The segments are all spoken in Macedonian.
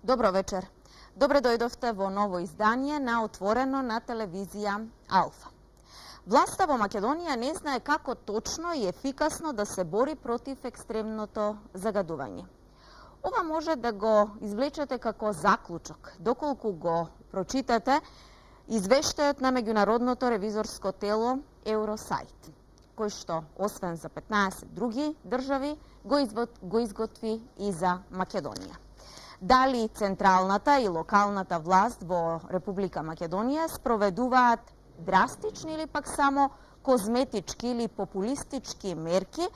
Добро вечер. Добре дојдовте во ново издание на Отворено на телевизија Алфа. Власта во Македонија не знае како точно и ефикасно да се бори против екстремното загадување. Ова може да го извлечете како заклучок, доколку го прочитате извештајот на меѓународното ревизорско тело Евросайт, кој што, освен за 15 други држави, го изготви и за Македонија. Дали централната и локалната власт во Република Македонија спроведуваат драстични или пак само козметички или популистички мерки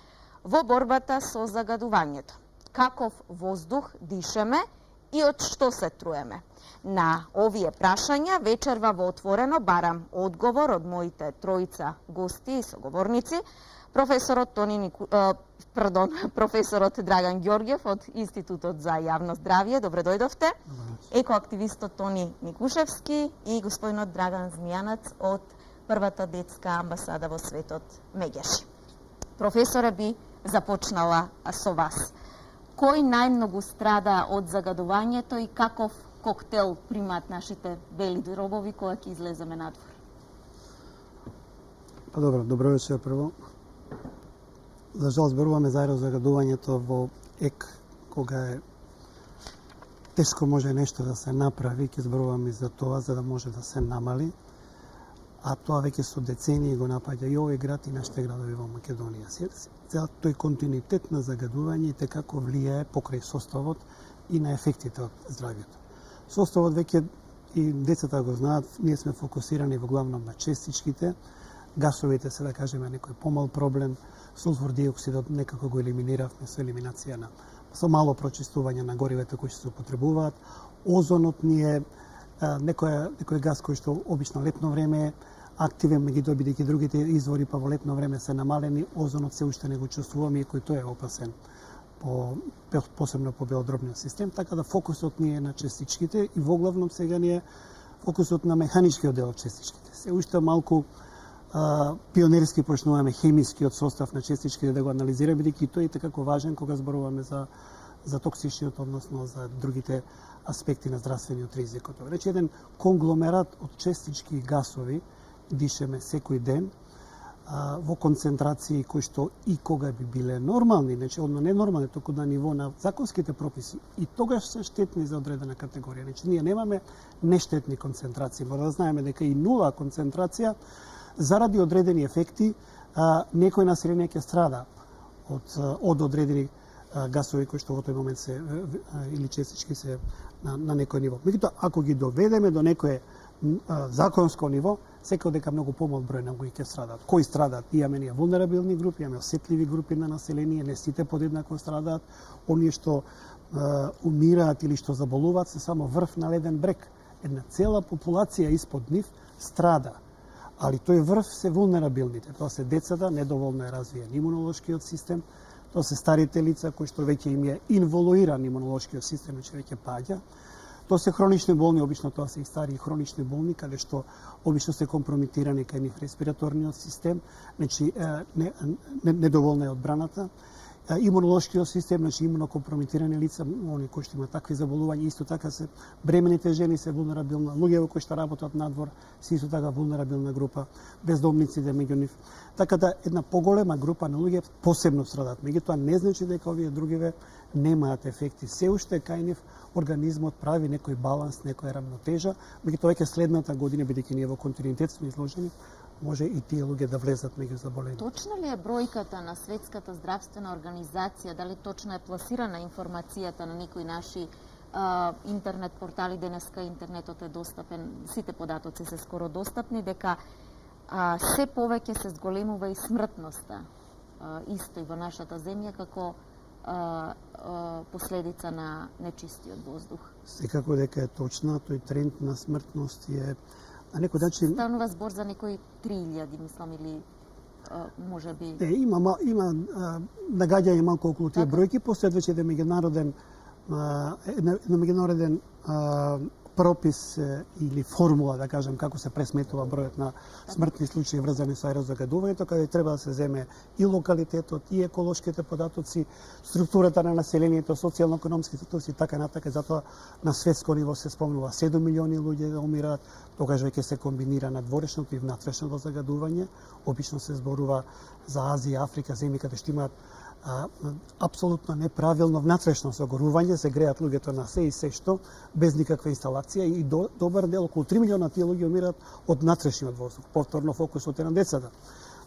во борбата со загадувањето? Каков воздух дишеме и од што се труеме? На овие прашања вечерва во Отворено барам одговор од моите тројца гости и соговорници, професорот Драган Ѓорѓев од Институтот за јавно здравје, добре дојдовте, екоактивистот Тони Никушевски и господинот Драган Змијанац од првата детска амбасада во светот Меѓеши. Професоре, би започнала со вас. Кој најмногу страда од загадувањето и каков коктел примаат нашите бели робови кога ќе излеземе надвор? Добро вечер прво. За жал зборуваме заедно загадувањето во ек кога е тешко може нешто да се направи, ќе зборуваме за тоа за да може да се намали, а тоа веќе со децении го напаѓа и овој град и нашите градови во Македонија. Тој континуитет на загадување и како влијае покрај составот и на ефектите од здравјето. Составот веќе и децата го знаат, ние сме фокусирани во главном на честичките, гасовите се да кажеме некој помал проблем, сулфур диоксидот некако го елиминиравме со елиминација со мало прочистување на горивата кои се употребуваат. Озонот ни е некој газ кој што обично летно време е активен, меѓутоа бидејќи другите извори па во летно време се намалени, озонот се уште не го чувствуваме и кој тој е опасен посебно по белодробниот систем, така да фокусот ни е на честичките и во главном сега ни е фокусот на механичкиот дел од честичките. Се уште малку пионерски почнуваме хемискиот состав на честичките да го анализираме, бидејќи тој е такако важен кога зборуваме за токсичниот, односно за другите аспекти на здравствениот ризик. Рече еден конгломерат од честички и гасови дишеме секој ден во концентрации кои што и кога би биле нормални, значи одно не нормални, току на ниво на законските прописи, и тогаш се штетни за одредена категорија. Значи ние немаме нештетни концентрации, мора да знаеме дека и нула концентрација заради одредени ефекти некој население ќе страда од одредени гасови кои што во тој момент се или честички се на некој ниво. Меѓутоа, ако ги доведеме до некое законско ниво, секој дека многу помал број на кои ќе страдаат. Кои страдаат? Имаме ние вулнерабилни групи, имаме осетливи групи на население, не сите подеднако страдаат. Оние што умираат или што заболуваат се само врв на леден брег. Една цела популација испод нив страда. Али тој врв се вулнерабилните. Тоа се децата, недоволно е развиен имунолошкиот систем, тоа се старите лица кои што веќе им е инволуиран имунолошкиот систем, че веќе паѓа. Тоа се хронични болни, обично тоа се и стари хронични болни, каде што обично се компрометирани кај нив респираторниот систем, значи недоволна е одбраната. Имунолошкиот систем, значи имунокомпрометирани лица, они кои што имаат такви заболувања, исто така се бремените жени се вулнерабилна, луѓе кои што работат надвор се исто така вулнерабилна група, бездомниците меѓу нив. Така да една поголема група на луѓе посебно страдаат. Меѓутоа не значи дека овие другиве немаат ефекти. Се уште кај нив организмот прави некој баланс, некоја рамнотежа, меѓутоа веќе следната година, бидејќи ние во континуитет сме изложени, може и тие луѓе да влезат меѓу заболени. Точна ли е бројката на Светската здравствена организација? Дали точно е пласирана информацијата на некои наши интернет портали? Денеска интернетот е достапен, сите податоци се скоро достапни, дека се повеќе се зголемува и смртноста исто и во нашата земја како последица на нечистиот воздух. Секако дека е точна, тој тренд на смртност е на некој начин... Станува збор за некои 3000, мислам, или може би... Има нагаѓање малку околу тие бројки, после веќе еден меѓународен пропис или формула, да кажем, како се пресметува бројот на смртни случаи врзани со аерозагадувањето, каде треба да се земе и локалитетот, и еколошките податоци, структурата на населението, социјално-економски статус и така натака. Затоа на светско ниво се спомнува 7 милиони луѓе да умираат, тогаш веќе се комбинира надворешното и внатрешното загадување. Обично се зборува за Азија, Африка, земји каде што имаат апсолутно неправилно внатрешно загорување, се греат луѓето на се и се што, без никаква инсталација и добар дел, околу 3 милиона тие луѓе умираат од внатрешниот воздух. Повторно фокусот е на децата.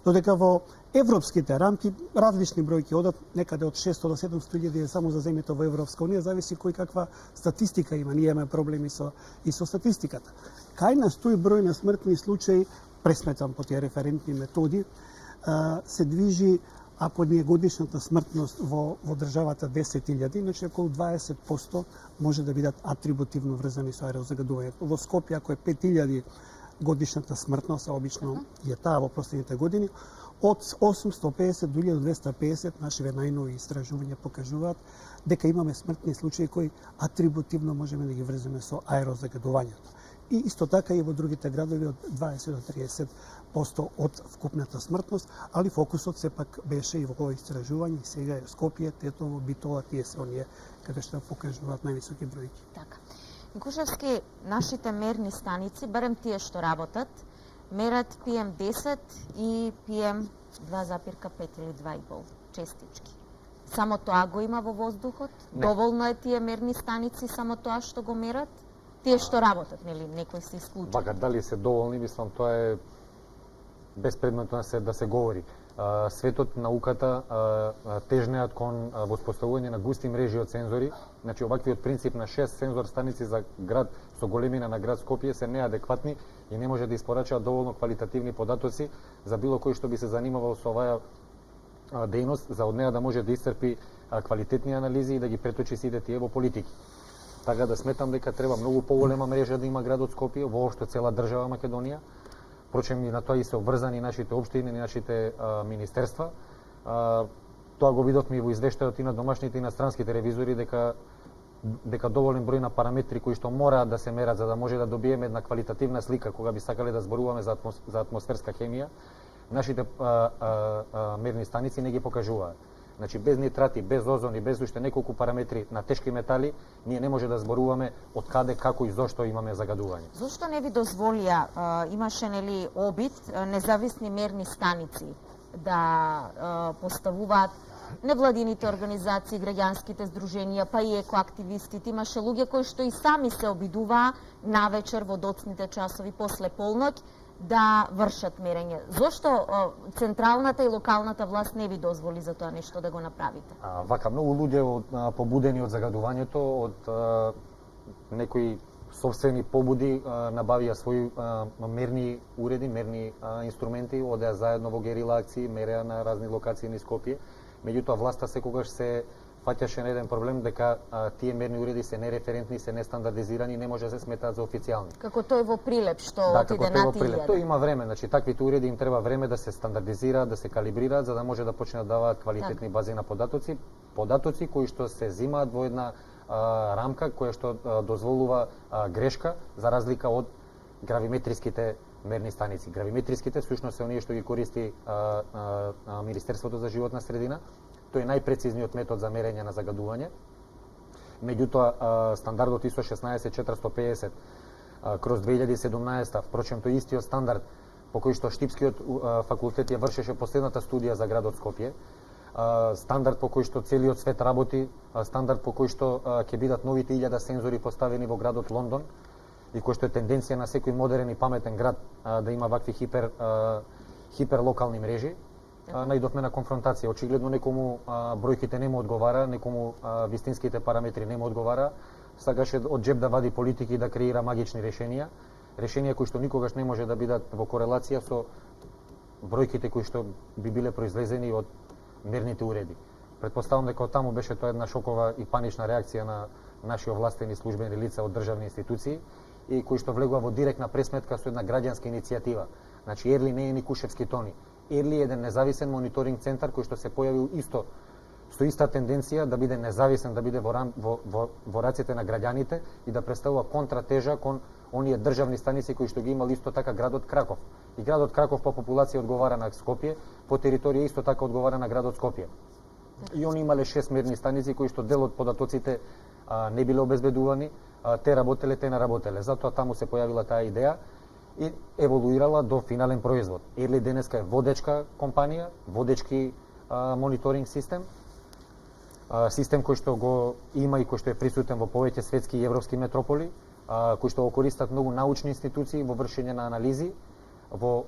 Додека во европските рамки различни бројки одат, некаде од 600 до 700 илјади само за земјите во Европска унија, зависи кој каква статистика има. Ние имаме проблеми со статистиката. Кај нас тој број на смртни случаи, пресметан по тие референтни методи, се движи. Ако ни е годишната смртност во државата 10.000, значи околу 20% може да бидат атрибутивно врзани со аерозагадувањето. Во Скопје, ако е 5.000 годишната смртност, а обично е таа во последните години, од 850 до 1250 нашиве најнови истражувања покажуваат дека имаме смртни случаи кои атрибутивно можеме да ги врземе со аерозагадувањето. И исто така и во другите градови од 20 до 30% од вкупната смртност, али фокусот сепак беше и во ова истражување, и сега е Скопје, Тетово, Битола, тие се оние каде што покажуваат највисоки бројки. Така. Микушевски, нашите мерни станици, барем тие што работат, мерат PM10 и PM2,5 или 2,5 честички. Само тоа го има во воздухот? Не. Доволно е тие мерни станици, само тоа што го мерат? Тие што работат, нели, некои се исклучени. Бака, дали се доволни, мислам, тоа е безпредметно да се говори. Светот, науката тежнеат кон воспоставување на густи мрежи од сензори. Значи, оваквиот принцип на 6 сензор станици за град со големина на град Скопје се неадекватни и не може да испорачаат доволно квалитативни податоци за било кој што би се занимавал со оваа дејност, за од неа да може да исцрпи квалитетни анализи и да ги преточи сите тие во политики. Така да сметам дека треба многу поголема мрежа да има градот Скопје, воопшто цела држава Македонија. Впрочем, и на тоа и се обврзани нашите општини и нашите министерства. Тоа го видовме и во извештајот и на домашните и на странските ревизори, дека доволен број на параметри кои што мораат да се мерат за да може да добиеме една квалитативна слика кога би сакале да зборуваме за атмосферска хемија, нашите мерни станици не ги покажуваат. Значи, без нитрати, без озон и без уште неколку параметри на тешки метали, ние не може да зборуваме од каде, како и зошто имаме загадување. Зошто не ви дозволија, имаше нели обид, независни мерни станици да поставуваат невладините организации, граѓанските здруженија, па и екоактивистите? Имаше луѓе кои што и сами се обидуваа навечер во доцните часови после полноќ да вршат мерење. Зошто централната и локалната власт не ви дозволи за тоа нешто да го направите? Вака, многу луѓе побудени од загадувањето, од некои собствени побуди, набавија своји мерни уреди, мерни инструменти, одеа заедно во герила акции, мереа на разни локации низ Скопје. Меѓутоа, власта секогаш се фаќаше на еден проблем дека тие мерни уреди се нереферентни, се нестандардизирани, не може да се сметаат за официјални. Како тој во Прилеп што отиде на Прилеп. Тој има време, значи таквите уреди им треба време да се стандардизираат, да се калибрираат за да може да почнат да даваат квалитетни бази на податоци кои што се земаат во една рамка која што дозволува грешка за разлика од гравиметриските мерни станици. Гравиметриските всушност се оние што ги користи Министерството за животна средина. Тој е најпрецизниот метод за мерење на загадување. Меѓутоа, стандардот ISO 16450 кроз 2017, впрочем, тој истиот стандард по кој што Штипскиот факултет ја вршеше последната студија за градот Скопје, стандард по кој што целиот свет работи, стандард по кој што ќе бидат новите 1000 сензори поставени во градот Лондон и кој што е тенденција на секој модерен и паметен град да има вакви хиперлокални мрежи. Најдовме на конфронтација. Очигледно некому бројките не му одговара, некому вистинските параметри не му одговара. Сакаше од джеб да вади политики и да креира магични решенија кои што никогаш не може да бидат во корелација со бројките кои што би биле произлезени од мерните уреди. Претпоставам дека од таму беше тоа една шокова и панична реакција на наши овластени службени лица од државни институции и кои што влегува во директна пресметка со една граѓанска иницијатива. Значи, Ерли не е ни Кушевски Тони. Ерли е еден независен мониторинг центар кој што се појавил исто со иста тенденција да биде независен, да биде во раците на граѓаните и да представува контратежа кон оние државни станици кои што ги имал исто така градот Краков. И градот Краков по популација одговара на Скопје, по територија исто така одговара на градот Скопје. И они имале 6 мерни станици кои што дел од податоците не биле обезбедувани, те работеле, те не работеле. Затоа таму се појавила таа идеја и еволуирала до финален производ. Ерли денеска е водечка компанија, водечки мониторинг систем, систем кој што го има и кој што е присутен во повеќе светски и европски метрополи, кои што го користат многу научни институции во вршење на анализи, во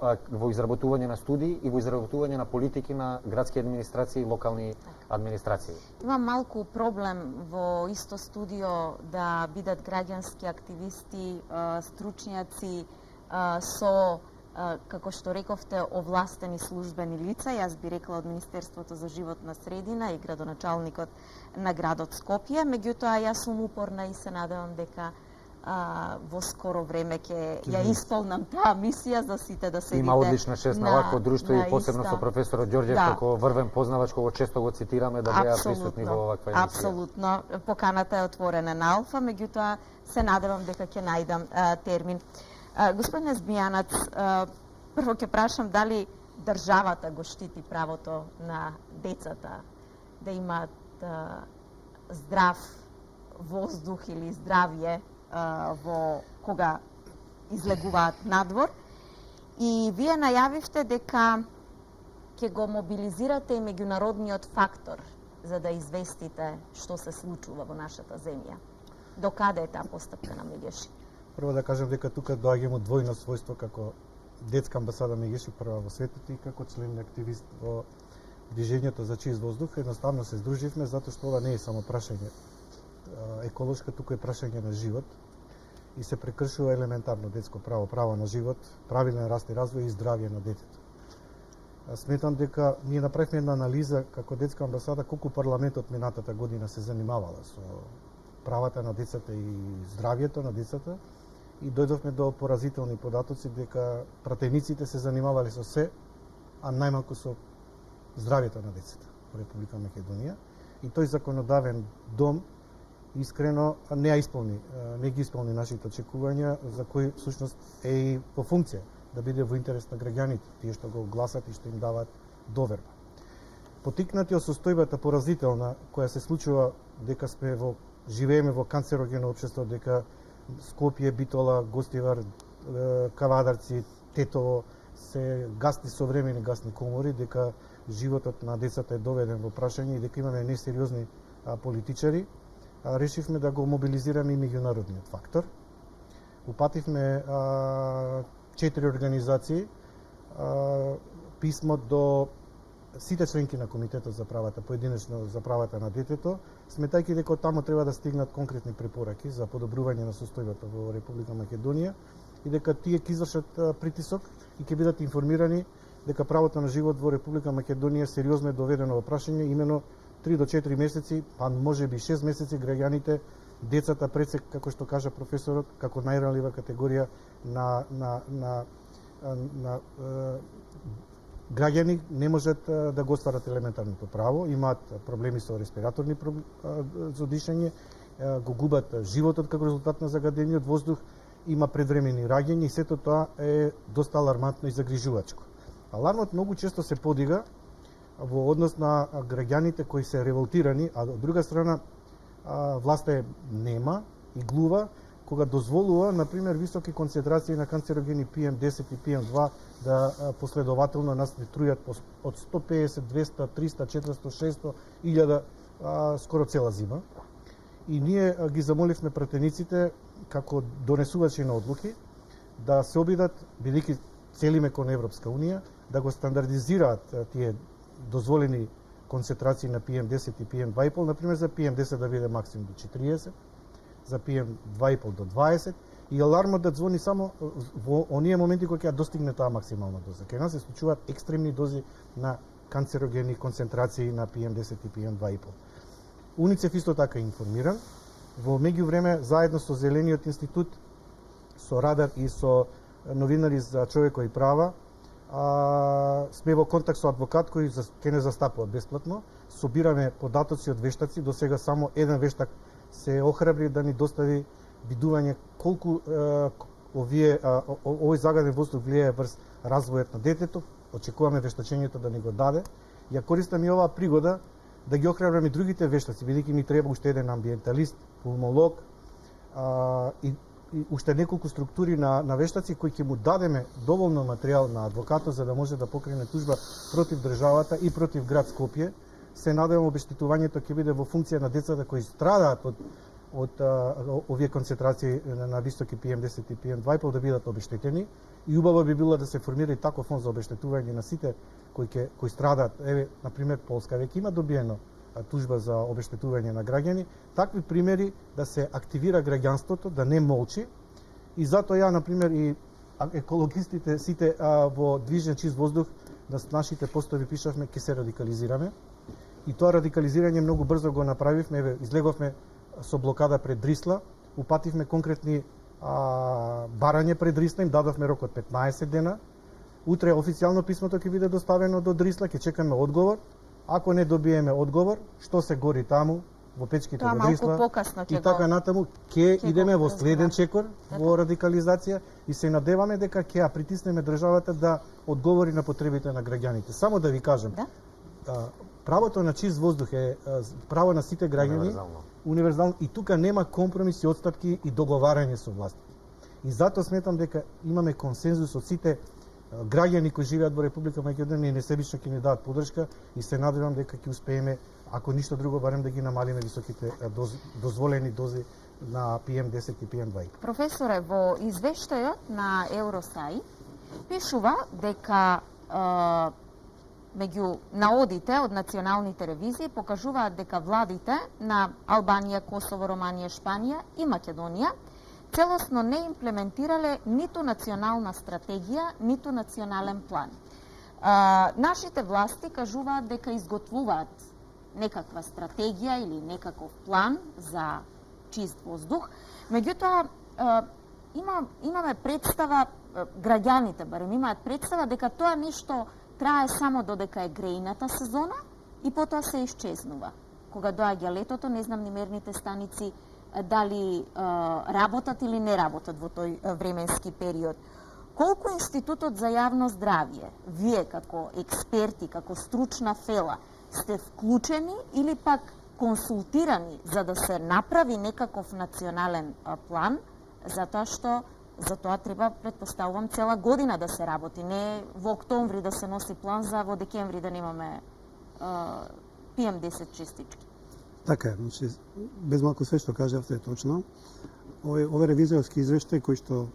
изработување на студии и во изработување на политики на градски администрации и локални администрации. Има малку проблем во исто студио да бидат граѓански активисти, стручњаци со, како што рековте, овластени службени лица. Јас би рекла од Министерството за животна средина и градоначалникот на градот Скопје. Меѓутоа, јас сум упорна и се надевам дека во скоро време ќе ја исполнам таа мисија за сите да се виде. Има одлична чест на вакво друштво и посебно со професорот Ѓорѓев, како врвен познавач, кога често го цитираме да беа присутни во оваква емисија. Апсолутно. Поканата е отворена на Алфа, меѓутоа се надевам дека ќе најдам термин. Господине Змијанац, прво ќе прашам дали државата го штити правото на децата да имаат здрав воздух или здравје во кога излегуваат надвор. И вие најавивте дека ќе го мобилизирате и меѓународниот фактор за да известите што се случува во нашата земја. До каде е таа постапка на Мегеши? Прво да кажам дека тука доаѓам од двојно својство како детска амбасада Мегеши прва во светот и како член на активист во движењето за чист воздух. Едноставно се здруживме затоа што ова не е само прашање еколошка, туку е прашање на живот и се прекршува елементарно детско право, право на живот, правилен раст и развој и здравје на детето. Сметам дека ние направивме една анализа како детска амбасада колку парламентот минатата година се занимавала со правата на децата и здравјето на децата и дојдовме до поразителни податоци дека пратениците се занимавале со се, а најмалку со здравјето на децата во Република Македонија и тој законодавен дом искрено не ги исполни нашите очекувања, за кои всушност е и по функција да биде во интерес на граѓаните, тие што го гласат и што им даваат доверба. Потикнати од состојбата поразителна која се случува дека живееме во канцерогено општество, дека Скопје, Битола, Гостивар, Кавадарци, Тетово се гасни современи гасни комори, дека животот на децата е доведен во прашање и дека имаме несериозни политичари, решивме да го мобилизираме и меѓународниот фактор. Упативме 4 организации, писмо до сите членки на Комитетот за правата, поединечно за правата на детето, сметајќи дека таму треба да стигнат конкретни препораки за подобрување на состојбата во Република Македонија и дека тие ќе извршат притисок и ќе бидат информирани дека правото на живот во Република Македонија сериозно е доведено во прашање, имено 3 до 4 месеци, па можеби 6 месеци граѓаните, децата пресек, како што кажа професорот, како најранлива категорија на граѓани не можат да го остварат елементарното право, имаат проблеми со респираторни со дишење, го губат животот како резултат на загадениот воздух, има предвремени раѓања и сето тоа е доста алармантно и загрижувачко. Алармот многу често се подига во однос на граѓаните кои се револтирани, а од друга страна власта е нема и глува кога дозволува, например, високи концентрации на канцерогени PM10 и PM2 да последователно нас не трујат од 150, 200, 300, 400, 600, 1000 скоро цела зима. И ние ги замоливме пратениците како донесувачи на одлуки да се обидат, бидејќи целиме кон Европска Унија, да го стандардизираат тие дозволени концентрации на PM10 и PM2,5, например за PM10 да биде максимум до 40, за PM2,5 до 20 и алармот да звони само во оние моменти кога ќе достигне таа максимална доза. Кај нас се случуваат екстремни дози на канцерогени концентрации на PM10 и PM2,5. УНИЦЕФ исто така информиран. Во меѓувреме заедно со Зелениот институт, со Радар и со новинари за човекови права сме во контакт со адвокат кој ќе не застапува бесплатно. Собираме податоци од вештаци, до сега само еден вештак се охрабри да ни достави видување колку овој загаден воздух влијае врз развојот на детето. Очекуваме вештачењето да ни го даде. Ја користам и оваа пригода да ги охрабрам и другите вештаци, бидејќи ни треба уште еден амбиенталист, пулмолог и уште неколку структури на вештаци кои ќе му дадеме доволно материјал на адвокатот за да може да покрене тужба против државата и против град Скопје. Се надевам обештетувањето ќе биде во функција на децата кои страдаат од овие концентрации на високи PM10 и PM2,5 да бидат обештетени. И убаво би било да се формира и таков фонд за обештетување на сите кои страдаат. Еве, на пример, Полска веќе има добиено тужба за обештетување на граѓани. Такви примери да се активира граѓанството, да не молчи. И затоа ја, на пример, и екологистите сите во движен чист воздух на нашите постови пишавме ќе се радикализираме. И тоа радикализирање многу брзо го направивме. Еве, излеговме со блокада пред Дрисла, упативме конкретни барање пред Дрисла, им дадовме рок од 15 дена. Утре официјално писмото ќе биде доставено до Дрисла, ќе чекаме одговор. Ако не добиеме одговор, што се гори таму во печките во Дрисла и така натаму, ќе идеме во следен чекор во радикализација и се надеваме дека ќе ја притиснеме државата да одговори на потребите на граѓаните. Само да ви кажам, правото на чист воздух е право на сите граѓани, универзално, и тука нема компромиси, отстапки и договарање со власт. И затоа сметам дека имаме консензус од сите граѓани кои живеат во Република Македонија и несебично ќе ни дадат поддршка и се надевам дека ќе успееме, ако ништо друго, барем да ги намалиме високите дозволени дози на PM10 и PM2. Професоре, во извештајот на Евросај пишува дека меѓу наодите од национални телевизии покажуваат дека владите на Албанија, Косово, Романија, Шпанија и Македонија целосно не имплементирале ниту национална стратегија, ниту национален план. Нашите власти кажуваат дека изготвуваат некаква стратегија или некаков план за чист воздух, меѓутоа имаме представа, граѓаните барем имаат представа дека тоа нешто трае само додека е грејната сезона и потоа се исчезнува. Кога доаѓа летото, не знам ни мерните станици дали работат или не работат во тој временски период. Колку Институтот за јавно здравје, вие како експерти, како стручна фела, сте вклучени или пак консултирани за да се направи некаков национален план, затоа што за тоа треба, предпоставувам, цела година да се работи, не во октомври да се носи план за во декември да немаме PM10 честички. Така е, значи, без малку све што кажавте е точно. Овој ревизорски извештај кој што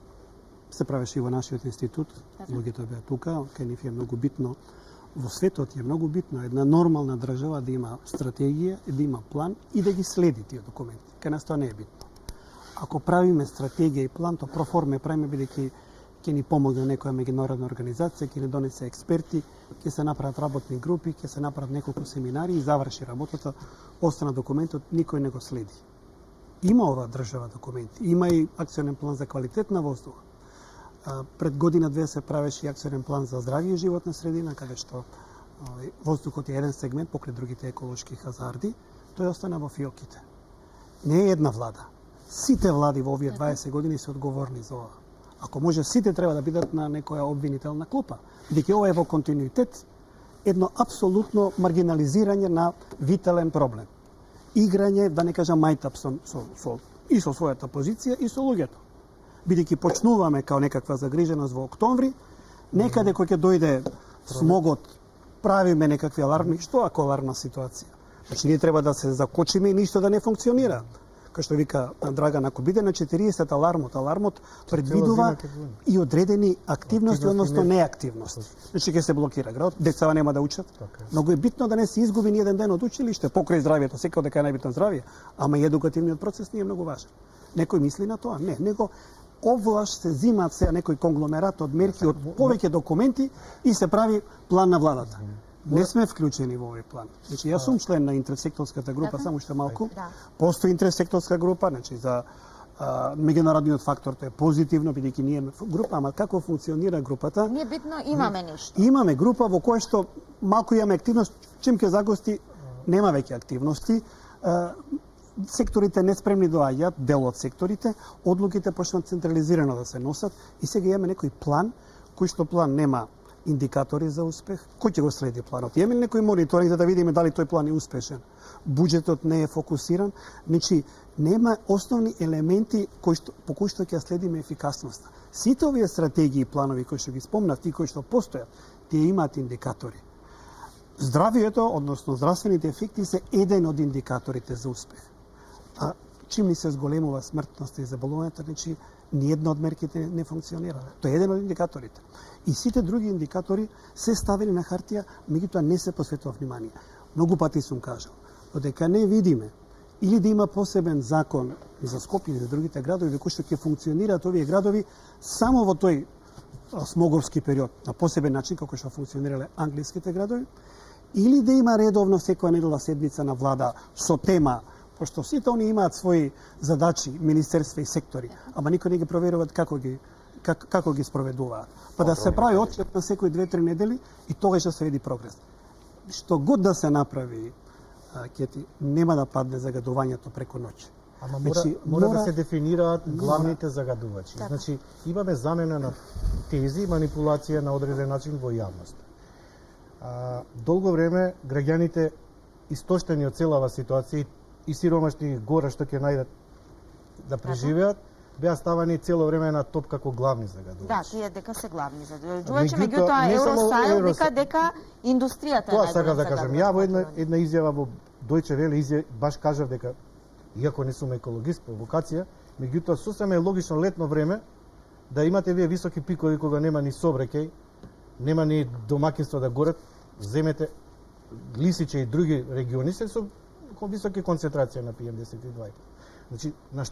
се правеше и во нашиот институт, луѓето беа тука, кај нив е многу битно, во светот е многу битно една нормална држава да има стратегија, да има план и да ги следи тие документи. Кај нас тоа не е битно. Ако правиме стратегија и план, то проформе правиме бидејќи ќе ни помогне некоја меѓународна организација, ќе ни донесе експерти, ќе се направат работни групи, ќе се направат неколку семинари и заврши работата, остана документот, никој не го следи. Има ова држава документи, има и акционен план за квалитет на воздух. Пред година-две се правеше и акционен план за здравје и животна средина, каде што воздухот е еден сегмент покрај другите еколошки хазарди, тој остана во фиоките. Не е една влада. Сите влади во овие 20 години се одговорни за ова. Ако може, сите треба да бидат на некоја обвинителна клупа. Бидејќи ова е во континуитет едно апсолутно маргинализирање на витален проблем. Играње, да не кажам мајтап и со својата позиција и со луѓето. Бидејќи почнуваме као некаква загриженост во октомври, некаде кој ќе дојде смогот, правиме некакви аларми, што ако алармна ситуација? Значи, ние треба да се закочиме и ништо да не функционира. Кај што вика Драган, ако биде на 40 алармот предвидува и одредени активности, односно неактивности. Значи ќе се блокира градот, децава нема да учат. Многу е битно да не се изгуби ни еден ден од училиште, покрај здравјето, секој дека е најбитно здравје, ама и едукативниот процес не е многу важен. Некој мисли на тоа? Не, него овлаш се зимаат сега некој конгломерат од мерки од повеќе документи и се прави план на владата. Не сме вклучени во овој план. Значи, јас сум член на интерсекторската група, само уште малку. Постои интерсекторска група, значи за меѓународниот фактор, тоа е позитивно, бидејќи ние група, ама како функционира групата? Ние битно имаме нешто. Имаме група во која што малку имаме активност, чим ќе загости, нема веќе активности. Секторите неспремни доаѓаат, дел од секторите, одлуките почнат централизирано да се носат и сега имаме некој план, кој што план нема индикатори за успех. Кој ќе го следи планот? Имаме некој мониторинг за да видиме дали тој план е успешен. Буџетот не е фокусиран, значи нема основни елементи по кои што ќе следиме ефикасноста. Сите овие стратегии и планови кои што ги спомнав, тие кои што постојат, тие имаат индикатори. Здравието, односно здравствените ефекти се еден од индикаторите за успех. А чим ни се зголемува смртноста и заболувањето, значи ниедна од мерките не функционира. Тоа е еден од индикаторите. И сите други индикатори се ставени на хартија, меѓутоа не се посветува внимание. Многу пати сум кажал, додека не видиме или да има посебен закон за Скопје или за другите градови, во кои што ќе функционираат овие градови само во тој смоговски период, на посебен начин како што функционирале англиските градови, или да има редовно секоја недела седмица на влада со тема, пошто сите они имаат своји задачи, министерства и сектори, ама никој не ги проверуваат како ги спроведуваат. Па да се прави отчет на секои 2-3 недели и тогаш да се види прогрес. Што год да се направи, Кети, нема да падне загадувањето преку ноќ. Ама мора да се дефинираат главните загадувачи. Значи, имаме замена на тези манипулација на одреден начин во јавност. Долго време граѓаните истоштени од целава ситуација и сиромашни гора што ќе најдат да преживеат, беа ставани цело време на топ како главни загадувачи. Да, тие дека се главни загадувачи, меѓутоа Евростайл дека индустријата е тоа сакам да кажам. Ја во една изјава во Deutsche Welle баш кажав дека иако не сум екологист по вокација, меѓутоа сосем е логично летно време да имате вие високи пикови кога нема ни сообраќај, нема ни домаќинства да горат, земете Лисиче и други региони се со високи концентрација на PM10.2. Значи, на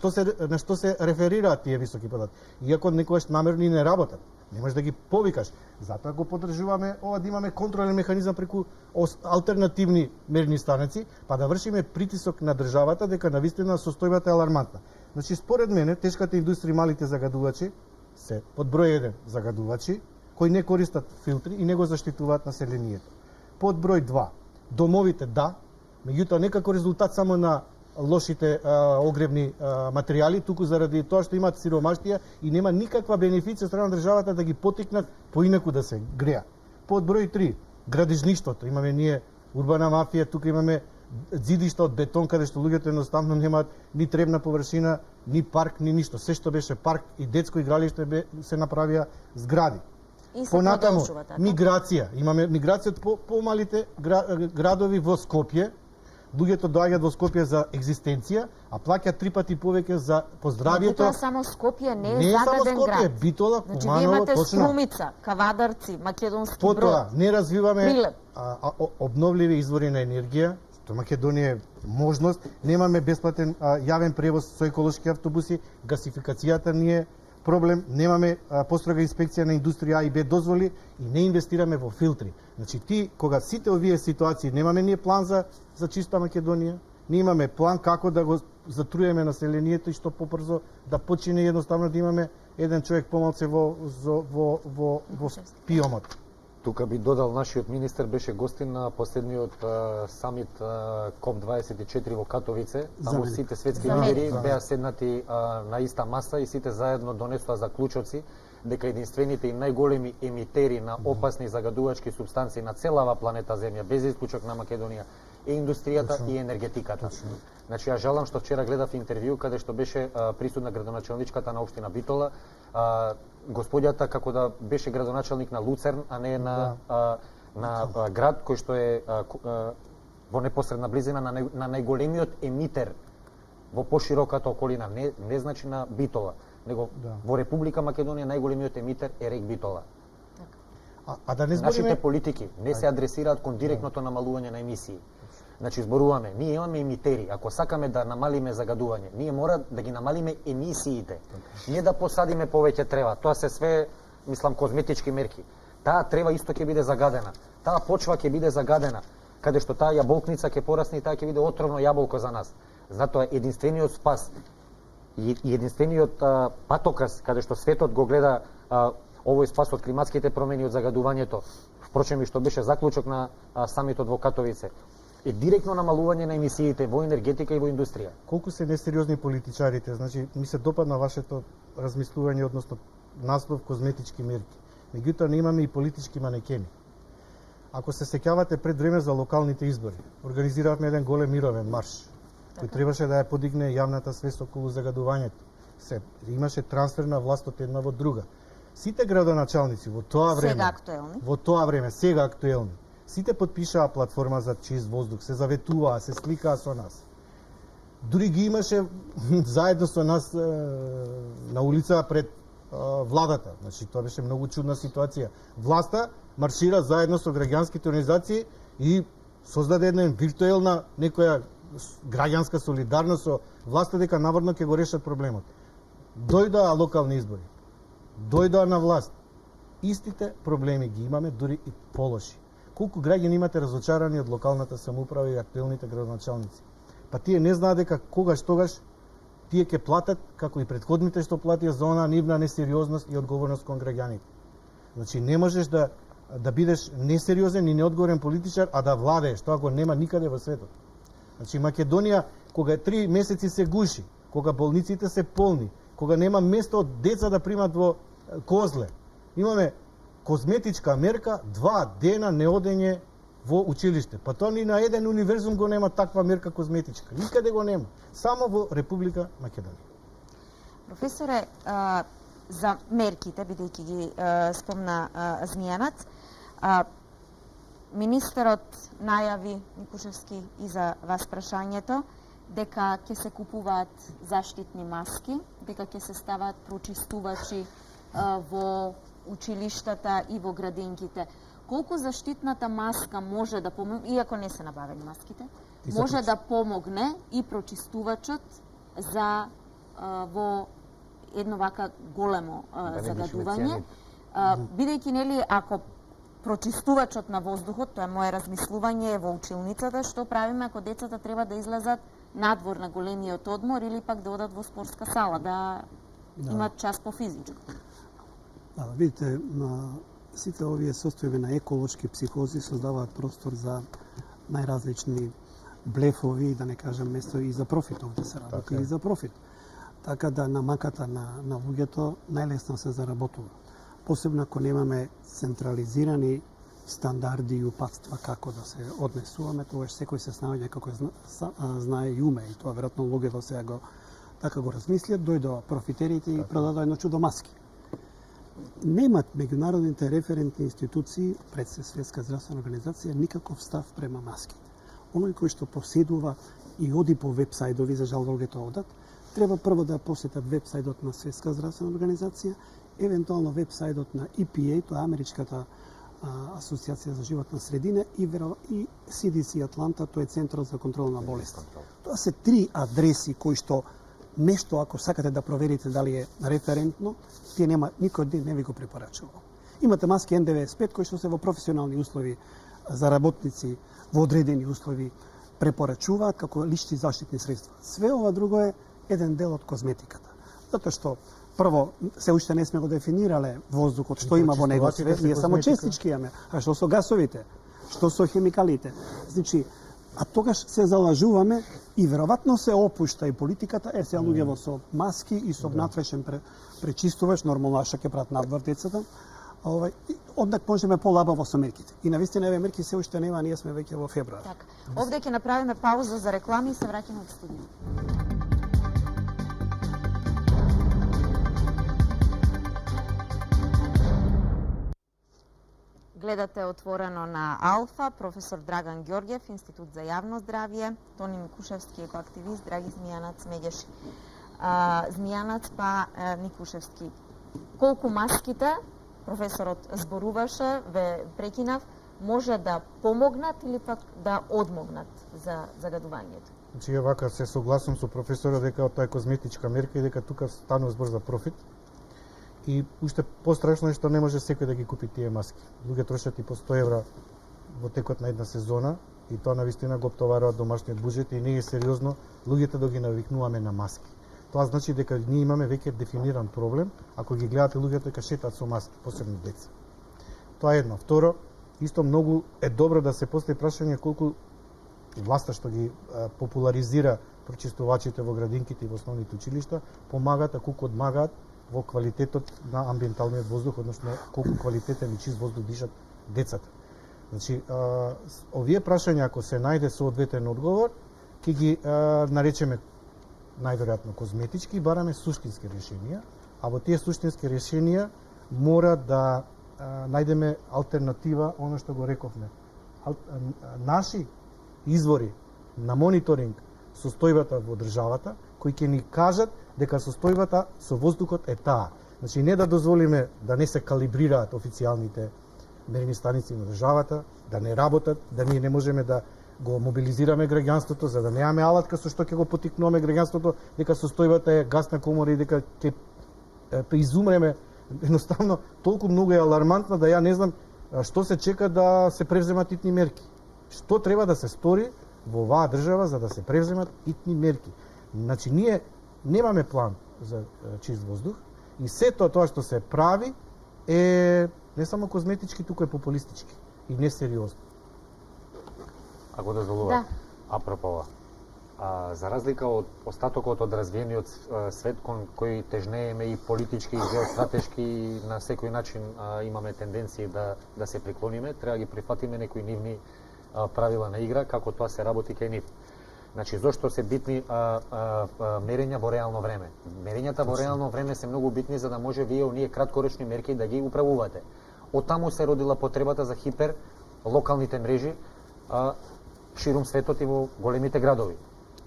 што се реферираат тие високи податоци? Иако некогаш намерно и не работат. Не можеш да ги повикаш. Затоа го поддржуваме ова да имаме контролен механизам преку алтернативни мерни станици, па да вршиме притисок на државата дека навистина состојбата е алармантна. Значи, според мене, тешката индустрија, малите загадувачи се под број 1 загадувачи кои не користат филтри и не го заштитуваат населението. Под број 2, домовите да, меѓутоа не како резултат само на лошите огревни материјали, туку заради тоа што имаат сиромаштија и нема никаква бенефиција страна на државата да ги потикнат поинаку да се греа. Под број 3, градежништвото. Имаме ние урбана мафија, тука имаме зидишта од бетон каде што луѓето едноставно немаат ни требна површина, ни парк, ни ништо. Се што беше парк и детско игралиште се направија згради. Понатаму, миграција. Имаме миграција од помалите градови во Скопје. Луѓето доаѓаат во Скопје за екзистенција, а плаќаат 3 пати повеќе за поздравието. Тоа само Скопје не е загаден град. Не е само Скопје, Битола, значи, Куманово, имате точно. Струмица, Кавадарци, Македонски Брод. Потоа, не развиваме обновливи извори на енергија, што Македонија е можност, немаме бесплатен јавен превоз со еколошки автобуси, гасификацијата ни е проблем, немаме построга инспекција на индустрија А и Б дозволи и не инвестираме во филтри. Значи кога сите овие ситуации немаме ние план за чиста Македонија, ние имаме план како да го затруеме населението и што побрзо да почине едноставно да имаме еден човек помалце во пиомот. Тука би додал, нашиот министер беше гостин на последниот самит КОП24 во Катовице. Таму сите светски лидери беа седнати на иста маса и сите заедно донесоа заклучоци дека единствените и најголеми емитери на опасни загадувачки супстанции на целава планета Земја, без исклучок на Македонија, е индустријата и енергетиката. Значи, ја жалам што вчера гледав интервју каде што беше присутна градоначалничката на општина Битола, господјата како да беше градоначалник на Луцерн, а не на град кој што е во непосредна близина на најголемиот емитер во пошироката околина, не значи на Битола, него во Република Македонија најголемиот емитер е рек Битола. А да не збориме... Нашите политики не се адресираат кон директното намалување на емисии. Значи, зборуваме, ние имаме емитери, ако сакаме да намалиме загадување, ние мора да ги намалиме емисиите. Не да посадиме повеќе трева, тоа се све, мислам, козметички мерки. Таа трева исто ќе биде загадена, таа почва ќе биде загадена, каде што таа јаболкница ќе порасне и таа ќе биде отровно јаболко за нас. Затоа единствениот спас И единствениот патоказ каде што светот го гледа овој спас од климатските промени, од загадувањето, впрочем и што беше заклучок на самитот во Катовице, е директно намалување на емисиите во енергетика и во индустрија. Колку се несериозни политичарите, значи ми се допадна вашето размислување односно наслов козметички мерки. Меѓутоа немаме и политички манекени. Ако се сеќавате пред време за локалните избори, организиравме еден голем мировен марш, кој требаше да ја подигне јавната свест околу загадувањето. Имаше трансфер на власт од една во друга. Сите градоначалници во тоа време, сега актуелни, сите подпишаа платформа за чист воздух, се заветуваа, се сликаа со нас. Дури ги имаше заедно со нас на улица пред владата. Значи, тоа беше многу чудна ситуација. Власта маршира заедно со граѓанските организации и создаде една виртуелна некоја граѓанска солидарност со власта дека наводно ќе го решат проблемот. Дојдоа локални избори. Дојдоа на власт. Истите проблеми ги имаме, дури и полоши. Колку граѓани имате разочарани од локалната самоуправа и актуелните градоначалници? Па тие не знаат дека тогаш тие ќе платат, како и предходните што платија за онаа нивна несериозност и одговорност кон граѓаните. Значи не можеш да бидеш несериозен и неодговорен политичар, а да владееш. Тоа го нема никаде во светот. Значи Македонија, кога 3 месеци се гуши, кога болниците се полни, кога нема место од деца да примат во Козле, имаме козметичка мерка 2 дена неодење во училиште. Па тоа ни на еден универзум го нема таква мерка козметичка. Никаде го нема. Само во Република Македонија. Професоре, за мерките, бидејќи ги спомна Змијанац, министерот најави, Никушевски, и за вас прашањето, дека ќе се купуваат заштитни маски, дека ќе се ставаат прочистувачи во училиштата и во градинките. Колку заштитната маска може да помогне, иако не се набавени маските, може да помогне и прочистувачот за во едно вака големо загадување, бидејќи нели ако прочистувачот на воздухот, тоа е мое размислување, е во училницата, што правиме ако децата треба да излезат надвор на големиот одмор или пак да одат во спортска сала, да имат час по физичко? Видите, сите овие состојби на еколошки психози создаваат простор за најразлични блефови, да не кажам место и за профит, овде се работи и за профит. Така да на маката на луѓето најлесно се заработува. Посебно ако немаме централизирани стандарди и упатства како да се однесуваме, тогаш секој се снаоѓа како знае и уме, и тоа веројатно луѓето сега го така го размислиат, дојдоа профитерите и продадоа едно чудо маски. Немат меѓународните референтни институции пред Светска здравствена организација никаков став према маските. Оној кој што поседува и оди по вебсайдови, за жал луѓето одат, треба прво да посетат вебсайдот на Светска здравствена организација, евентуално вебсайдот на EPA, тоа е Америчката асоциација за животна средина, и CDC Атланта, тоа е Центарот за контрол на болести. Тоа се 3 адреси кои што нешто, ако сакате да проверите дали е референтно, тие нема, никој ден не ви го препорачува. Имате маски N95 кои што се во професионални услови за работници, во одредени услови препорачуваат како лични заштитни средства. Све ова друго е еден дел од козметиката. Затоа што прво, се уште не сме го дефинирале воздухот, што има во него, ние само честички имаме, а што со гасовите, што со хемикалите. Значи, а тогаш се залажуваме и веројатно се опушта и политиката, се луѓево со маски и со внатрешен пречистувач, нормално што ќе прават надвор децата, однак можеме полабаво со мерките. И навистина еве мерки се уште нема, ние сме веќе во февруари. Така. Овде ќе направиме пауза за реклами и се враќаме во студио. Гледате Отворено на Алфа, професор Драган Ѓорѓев, Институт за јавно здравје, Тони Никушевски, екоактивист, Драги Змијанац, Меѓеши. Змијанац па Никушевски. Колку маските, професорот зборуваше, ве прекинав, може да помогнат или пак да одмогнат за загадувањето? Значи, вака се согласувам со професорот дека тоа е козметичка мерка и дека тука станува збор за профит. И уште пострашно е што не може секој да ги купи тие маски. Луѓе трошат и по 100 евра во текот на една сезона и тоа навистина го оптоварува домашниот буџет и не е сериозно луѓето да ги навикнуваме на маски. Тоа значи дека ние имаме веќе дефиниран проблем, ако ги гледате луѓето дека шетаат со маски, посебно деца. Тоа е едно. Второ, исто многу е добро да се постави прашање колку власта што ги популаризира прочистувачите во градинките и во основните училишта помагаат, а колку одмагаат во квалитетот на амбиенталниот воздух, односно колку квалитетен и чист воздух дишат децата. Значи, овие прашања ако се најде соодветен одговор, ќе ги наречеме најверојатно козметички и бараме суштински решенија, а во тие суштински решенија мора да најдеме алтернатива, оно што го рековме. Наши извори на мониторинг состојбата во државата, кои ќе ни кажат дека состојбата со воздухот е таа. Значи, не да дозволиме да не се калибрираат официјалните мерни станици на државата, да не работат, да ние не можеме да го мобилизираме граѓанството, за да немаме алатка со што ќе го потикнуваме граѓанството дека состојбата е гасна комора и дека ќе изумреме. Едноставно, толку многу е алармантна да ја не знам што се чека да се превземат итни мерки. Што треба да се стори во оваа држава за да се превземат итни мерки. Значи, ние немаме план за чист воздух и сето тоа што се прави е не само козметички, туку е популистички и несериозно. Ако дозволува, да. апропо, за разлика од остатокот од развиениот свет кон кој тежнееме и политички, и геостратешки, и на секој начин имаме тенденции да се приклониме, треба да ги прифатиме некои нивни правила на игра, како тоа се работи кај нив. Значи, зошто се битни мерења во реално време? Мерењата во реално време се многу битни за да може вие оние краткорочни мерки да ги управувате. Од таму се родила потребата за хипер локалните мрежи ширум светот и во големите градови.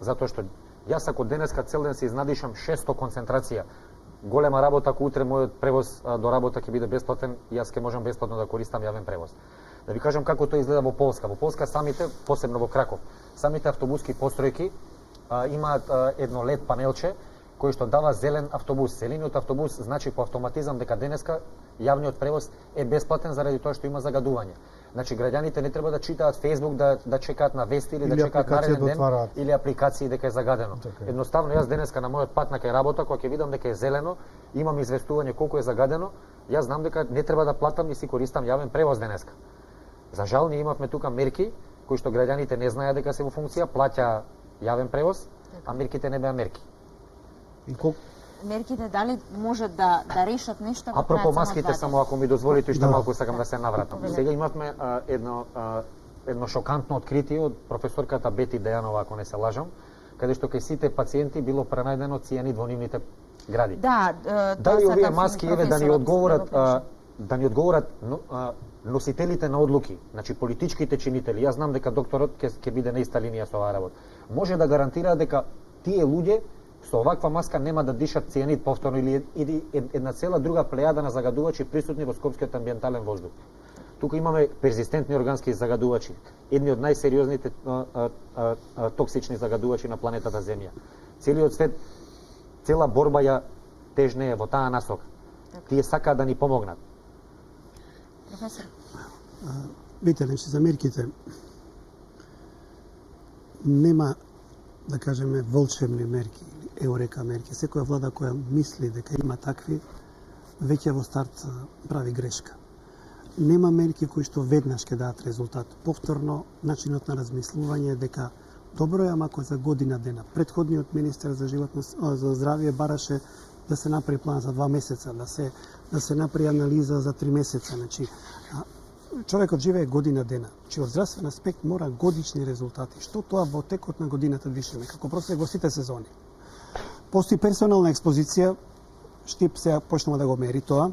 Затоа што јас ако денеска цел ден се изнадишам 600 концентрација, голема работа, ако утре мојот превоз до работа ќе биде бесплатен, јас ќе можам бесплатно да користам јавен превоз. Да ви кажам како тоа изгледа во Полска. Во Полска самите, посебно во Краков, самите автобуски постројки имаат едно LED панелче кој што дава зелен автобус. Зелениот автобус значи по автоматизам дека денеска јавниот превоз е бесплатен заради тоа што има загадување. Значи граѓаните не треба да читаат Facebook, да чекаат на вести или да чекаат нареден ден или апликации дека е загадено. Така. Едноставно јас денеска на мојот пат на кај работа, кога ќе видам дека е зелено, имам известување колку е загадено, јас знам дека не треба да платам и си користам јавен превоз денеска. За жал ние имавме тука мерки кои што граѓаните не знаеа дека се во функција, плаќа јавен превоз, а мерките не беа мерки. И мерките дали може да решат нешто? Апропо маските, само ако ми дозволите, уште малку сакам да се навратам. Добре. Сега имавме едно шокантно откритие од професорката Бети Дејанова, ако не се лажам, каде што кај сите пациенти било пронајдено цијанид во нивните гради. Да, дали овие маски еве да ни одговорат носителите на одлуки, значи политичките чинители. Јас знам дека докторот ќе биде на иста линија со оваа работа. Може да гарантира дека тие луѓе со оваква маска нема да дишат цијанид повторно или една цела друга плејада на загадувачи присутни во скопскиот амбиентален воздух. Тука имаме перзистентни органски загадувачи, едни од најсериозните токсични загадувачи на планетата Земја. Целиот свет, цела борба ја тежнее во таа насока. Тие сакаат да ни помогнат. Професор. Видите, значи за мерките нема, да кажеме, волшебни мерки или еурека мерки. Секоја влада која мисли дека има такви, веќе во старт прави грешка. Нема мерки кои што веднаш ќе дадат резултат. Повторно, начинот на размислување е дека добро е, ама ако за година дена. Претходниот министер за здравје бараше да се направи план за 2 месеца, да се направи анализа за 3 месеца. Значи, човекот живее година дена. Че од здравствен аспект мора годишни резултати. Што тоа во текот на годината вишеме, како просек во сите сезони. Постои персонална експозиција, Штип се почнува да го мери тоа,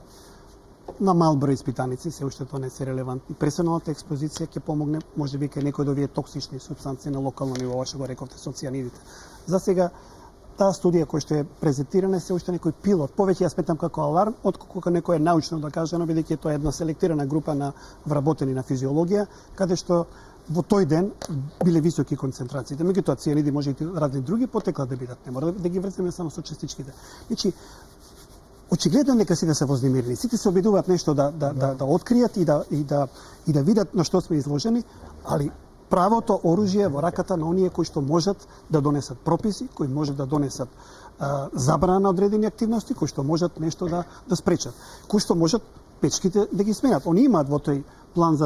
на мал број испитаници, се уште тоа не се релевантни. Персоналната експозиција ќе помогне, може би кај некои од овие токсични супстанции на локално ниво, што го рековте со цијанидите. За сега таа студија која што е презентирана се уште некој пилот. Повеќе ја сметам како аларм, отколку некој научно докажано, бидејќи тоа е една селектирана група на вработени на физиологија, каде што во тој ден биле високи концентрациите. Меѓутоа цијаниди може и разни други потекла да бидат, не мора да ги врземе само со частичките. Значи, очигледно дека сите се вознемирени. Сите се обидуваат нешто да откријат и да видат на што сме изложени, али правото оружје во раката на оние кои што можат да донесат прописи, кои можат да донесат забрана на одредени активности, кои што можат нешто да спречат, кои што можат печките да ги сменат. Они имаат во тој план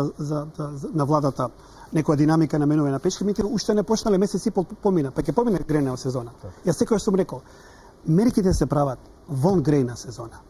на владата некоја динамика на менување на печки, меѓутоа уште не почнале, месец и пол помина, па ќе помине грејна сезона. Јас секогаш сум рекол, мерките се прават вон грејна сезона.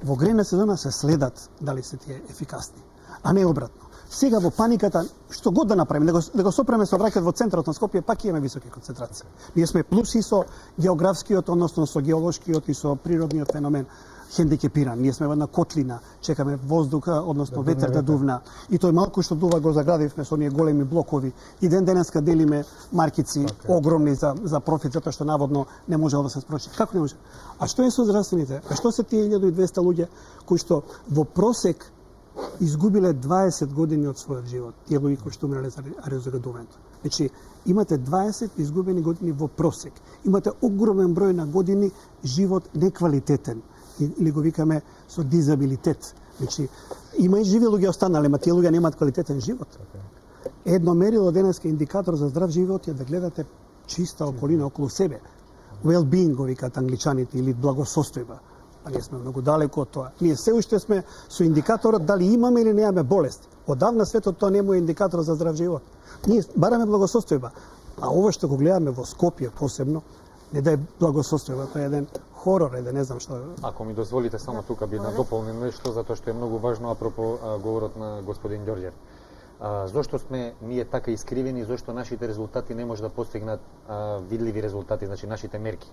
Во грејна сезона се следат дали се тие ефикасни, а не обратно. Сега во паниката, што год да направиме, да го сопреме со враќат во центарот на Скопје, пак имаме високи концентрации. Ние сме плюс и со географскиот, односно со геолошкиот и со природниот феномен хендикепиран. Ние сме во една котлина, чекаме воздуха, односно ветер да дувна. И тој малку што дува го заградивме со оние големи блокови. И денеска делиме маркици огромни за профит, затоа што наводно не можело да се спрочи. Како не може? А што е со здравствените? А што се тие 1200 луѓе кои што во просек изгубиле 20 години од својот живот, тие луѓе кои што умреле за аерозагадувањето. Значи, имате 20 изгубени години во просек. Имате огромен број на години живот неквалитетен. Или го викаме со дизабилитет. Значи, има и живи луѓе останале, ма тие луѓе немаат квалитетен живот. Едно мерило денеска индикатор за здрав живот е да гледате чиста околина околу себе. Well-being, го викаат англичаните, или благосостојба. А ние сме многу далеко од тоа. Ние се уште сме со индикаторот дали имаме или немаме болест. Одавна светот тоа нема индикатор за здрав живот. Ние бараме благосостојба. А ова што го гледаме во Скопје посебно, не да е благосостојба, тоа е еден хорор, не знам што. Ако ми дозволите само тука би надополнил нешто, затоа што е многу важно апропо говорот на господин Ѓорѓев. Зошто сме ние така искривени, зошто нашите резултати не може да постигнат видливи резултати, значи нашите мерки.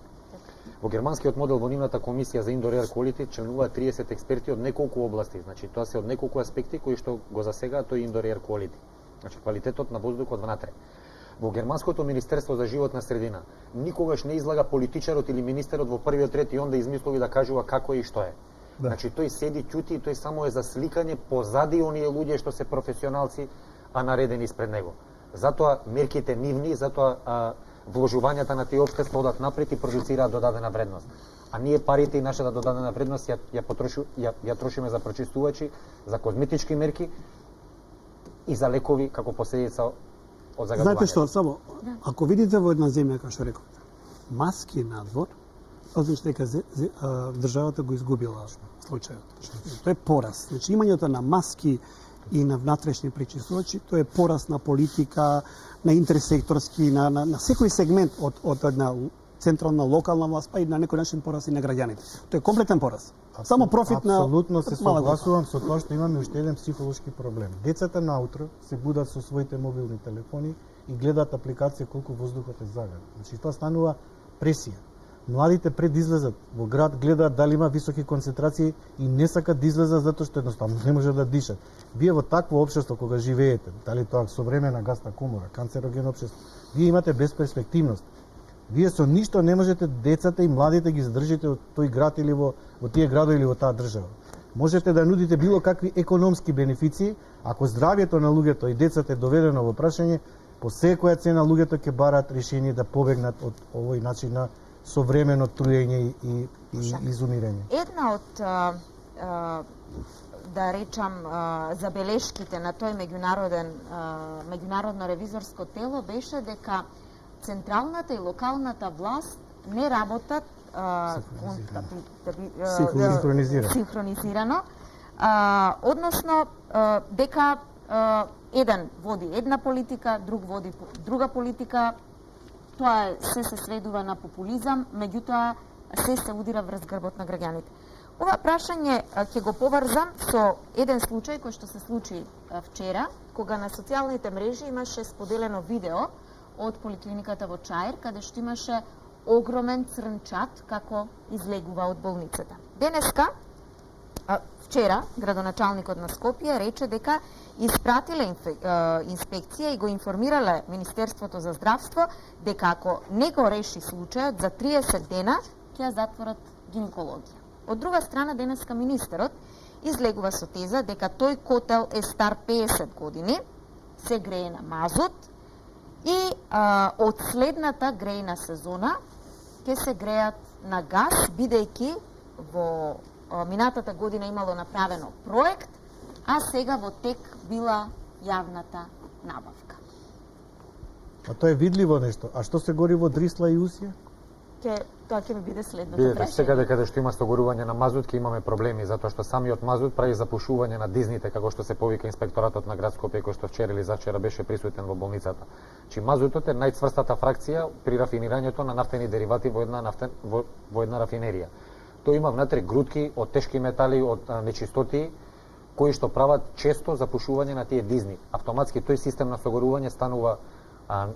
Во германскиот модел во нивната комисија за Indoor Air Quality членуваат 30 експерти од неколку области, значи тоа се од неколку аспекти кои што го засегаат тој Indoor Air Quality, значи квалитетот на воздухот внатре. Во германското Министерство за животна средина никогаш не излага политичарот или министерот во првиот ред и онда измислува да кажува како е и што е. Да. Значи тој седи ќути и тој само е за сликање позади оние луѓе што се професионалци, а наредени испред него. Затоа мерките нивни, затоа вложувањата на тие општества одат напред и продуцираат додадена вредност. А ние парите и нашата додадена вредност ја трошиме за прочистувачи, за козметички мерки и за лекови како последица од загадување. Знаете што, само ако видите во една земја, како што реков, маски надвор, значи дека државата го изгубила случајот. Тоа е пораз. Значи имањето на маски и на внатрешни пречистувачи, тоа е пораз на политика, на интерсекторски, на секој сегмент од една централна локална власт, па и на некој начин пораз и на граѓаните. Тоа е комплетен пораз. Само профит на апсолутно се согласувам со тоа што имаме уште еден психолошки проблем. Децата наутро се будат со своите мобилни телефони и гледаат апликација колку воздухот е загаден. Значи тоа станува пресија. Младите пред излезат во град гледаат дали има високи концентрации и не сакат да излезат затоа што едноставно не може да дишат. Вие во такво општество кога живеете, дали тоа современа гасна комора, канцерогено општество, вие имате безперспективност. Вие со ништо не можете децата и младите ги задржите од тој град или во тие градови или во таа држава. Можете да нудите било какви економски бенефиции, ако здравјето на луѓето и децата е доведено во прашање, по секоја цена луѓето ќе бараат решение да побегнат од овој начин на современо труење и изумирање. Една од да речам забелешките на тој меѓународно ревизорско тело беше дека централната и локалната власт не работат синхронизирано, односно дека еден води една политика, друг води друга политика. Тоа се сведува на популизам, меѓутоа се удира врз грбот на граѓаните. Ова прашање ќе го поврзам со еден случај кој што се случи вчера, кога на социјалните мрежи имаше споделено видео од поликлиниката во Чаир, каде што имаше огромен црнчат како излегува од болницата. Денеска, вчера, градоначалникот на Скопје рече дека испратиле инспекција и го информирале Министерството за здравство дека ако не го реши случајот за 30 дена ќе ја затворат гинекологија. Од друга страна, денеска министерот излегува со теза дека тој котел е стар 50 години, се грее на мазут и од следната грејна сезона ќе се греат на газ, бидејќи во минатата година имало направено проект, а сега во тек била јавната набавка. А тоа е видливо нешто. А што се гори во Дрисла и Усија? Тоа ќе ми биде следното Видете, прашање. секаде каде што има стогорување на мазут, ќе имаме проблеми, затоа што самиот мазут прави запушување на дизните, како што се повика инспекторатот на град Скопје, кој што вчера или завчера беше присутен во болницата. Чи мазутот е најцврстата фракција при рафинирањето на нафтени деривати во една рафинерија. Тој има внатре грудки од тешки метали, од нечистоти, кои што прават често запушување на тие дизни. Автоматски тој систем на согорување станува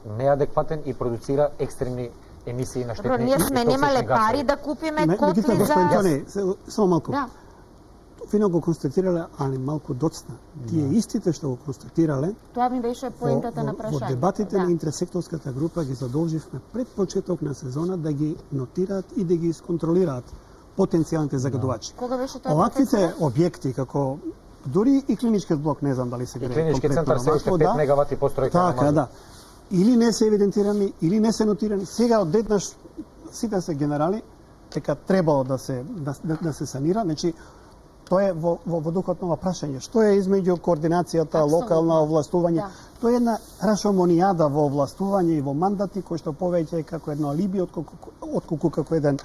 неадекватен и продуцира екстремни емисии на штетни Добро, ние сме немале пари да купиме котли господин за... Тони, само малку. Да. Фино го констатирале, али малку доцна. Тие истите што го констатирале, Тоа ми беше поентата на во прашањето. дебатите Да. на интерсекторската група ги задолживме пред почеток на сезона да ги нотираат и да ги исконтролираат потенцијалните загадувачи. Кога беше тоа Оваквите процесот? објекти како дури и клиничкиот блок, не знам дали се И грее клинички комплетно центар се уште вакво, 5 мегавати постројка на Така, мазут. да. Или не се евидентирани, или не се нотирани. Сега одеднаш сите се генерали дека требало да се санира, значи тоа е во духот на ова прашање. Што е измеѓу координацијата, Апсолутно. локална овластување? Да. Тоа е една рашомонијада во овластување и во мандати кој што повеќе е како едно алиби отколку како еден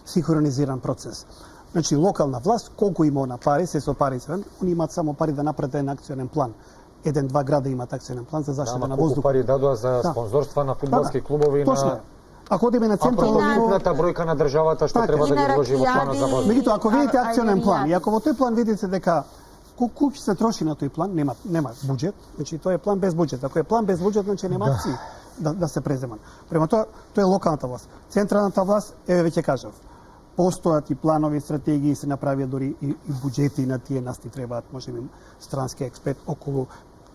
синхронизиран процес. Значи локална власт колку има на пари, се со пари се, они имаат само пари да направат еден акционен план. Еден-два града имаат акционен план за заштита на колку воздухот. пари дадоа за Да. спонзорства на фудбалски клубови Точно. на Ако одиме на централно ниво, апросолутната бројка на државата што Така. треба И да на ги вложи во плана за ракијади. воздух. меѓутоа ако видите А акционен план и јади. ако во тој план видите дека колку ќе се троши на тој план, нема буџет, значи тоа е план без буџет. Ако е план без буџет, значи нема акции да се преземат. Према тоа е локалната власт. Централната власт, веќе кажав, постојат и планови, стратегии, се направија дури и буџети на тие, нас ни требаат, можеби, странски експерт околу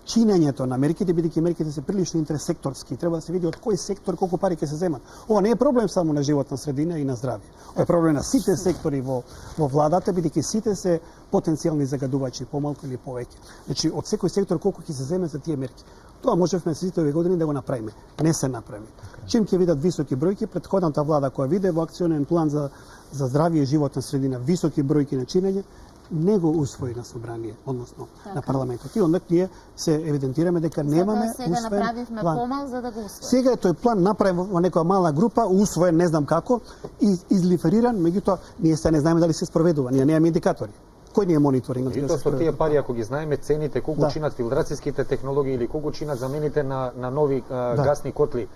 чинењето на мерките, бидејќи мерките се прилично интерсекторски, треба да се види од кој сектор колку пари ќе се земат. Ова не е проблем само на животна средина и на здравје. Ова е проблем на сите сектори во владата, бидејќи сите се потенцијални загадувачи, помалку или повеќе. Значи, од секој сектор колку ќе се земе за тие мерки. Тоа можевме сите овие години да го направиме. Не се направи. Чим ќе видат високи бројки, претходната влада која виде во акционен план за здравје и животна средина високи бројки на чинење, не го усвои на собрание, односно на парламентот. И онда ние се евидентираме дека немаме сега усвоен направивме план. помал за да го усвоиме. Сега е тој план направен во некоја мала група, усвоен не знам како, и излифериран, меѓутоа ние се не знаеме дали се спроведува, ние немаме индикатори. Кој ни е мониторинг? И тоа со тие пари, ако ги знаеме цените, колку Да. чинат филтрацијските технологии или колку чинат замените на нови гасни котли,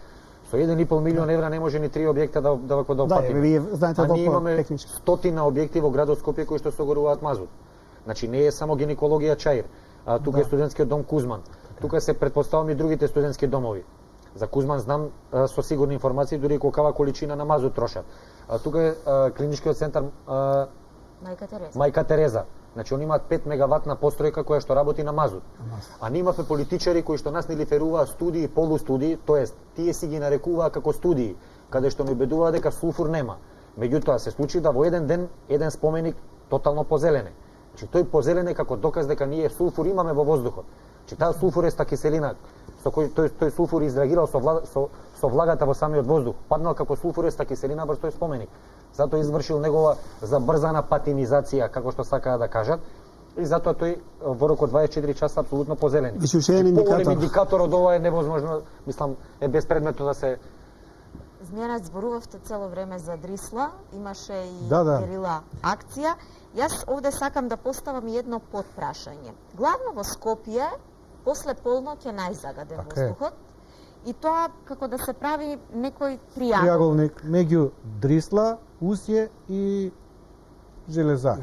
со 1,5 милион евра не може ни 3 објекта да опатиме. вие знаете А ние толку имаме технички. стотина објекти во градот Скопје кои што согоруваат мазут. Значи не е само гинекологија Чаир, тука е студентскиот дом Кузман. Тука се претпоставувам и другите студентски домови. За Кузман знам со сигурни информации дури колкава количина на мазут трошат. Тука е клиничкиот центар Мајка Тереза. Мајка Тереза. Значи они имаат 5 мегаватна постројка која што работи на мазут. А ние имаме политичари кои што нас не лиферуваат студии, полустудии, тоест тие си ги нарекуваа како студии, каде што не убедуваа дека сулфур нема. Меѓутоа се случи да во еден ден еден споменик тотално позелене. Значи тој позелене како доказ дека ние сулфур имаме во воздухот. Значи таа сулфуреста киселина со кој тој сулфур изреагирал со влагата во самиот воздух, паднал како сулфуреста киселина врз тој споменик. Затоа извршил негова забрзана патинизација, како што сакаа да кажат, и затоа тој во рок од 24 часа апсолутно позелени. Веќе уште еден Поголем индикатор. индикатор од ова е невозможно, мислам, е безпредметно да се... Змијана, зборувавте цело време за Дрисла, имаше и Да. герила акција. Јас овде сакам да поставам и едно подпрашање. Главно во Скопје, после полноќ е најзагаден Така е. воздухот, и тоа како да се прави некој тријагол. Триаголник меѓу Дрисла, Усје и Железар.